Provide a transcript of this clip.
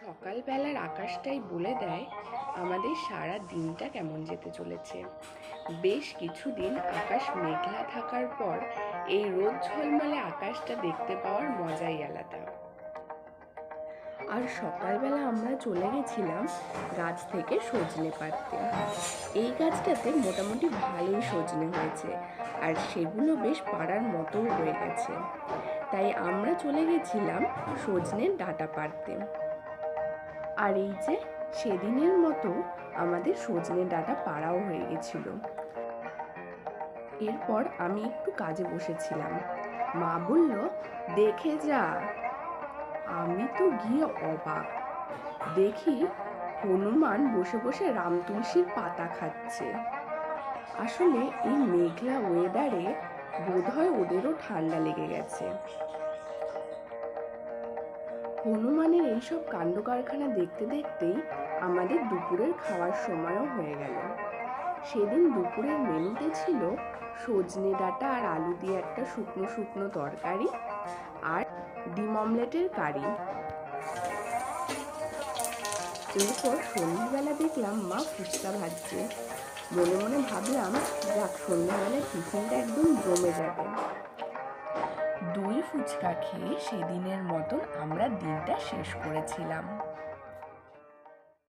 সকালবেলার আকাশটাই বলে দেয় আমাদের সারা দিনটা কেমন যেতে চলেছে। বেশ কিছুদিন আকাশ মেঘলা থাকার পর এই রোদ ঝলমলে আকাশটা দেখতে পাওয়ার মজাই আলাদা। আর সকালবেলা আমরা চলে গেছিলাম গাছ থেকে সজনে পাড়তে। এই গাছটাতে মোটামুটি ভালোই সজনে হয়েছে, আর সেগুলো বেশ পাড়ার মতোও হয়ে গেছে। তাই আমরা চলে গেছিলাম সজনের ডাঁটা পাড়তে। আর এই যে সেদিনের মতো আমাদের সজনে ডাঁটা পাড়াও হয়ে গেছিল। এরপর আমি একটু কাজে বসেছিলাম। মা বলল, দেখে যা। আমি তো গিয়ে অবাক, দেখি হনুমান বসে বসে রাম তুলসীর পাতা খাচ্ছে। আসলে এই মেঘলা ওয়েদারে বোধহয় ওদেরও ঠান্ডা লেগে গেছে। হনুমানের এইসব কাণ্ড কারখানা দেখতে দেখতেই আমাদের দুপুরের খাওয়ার সময়ও হয়ে গেল। সেদিন দুপুরের মেনুতে ছিল সজনে ডাঁটা আর আলু দিয়ে একটা শুকনো শুকনো তরকারি আর ডিম অমলেটের কারি। এরপর সন্ধ্যাবেলা দেখলাম মা ফুচকা ভাজছে। মনে মনে ভাবলাম, যাক, সন্ধ্যাবেলায় টিফিনটা একদম জমে যাবে। দই ফুচকা খেয়ে সেদিনের মতন আমরা দিনটা শেষ করেছিলাম।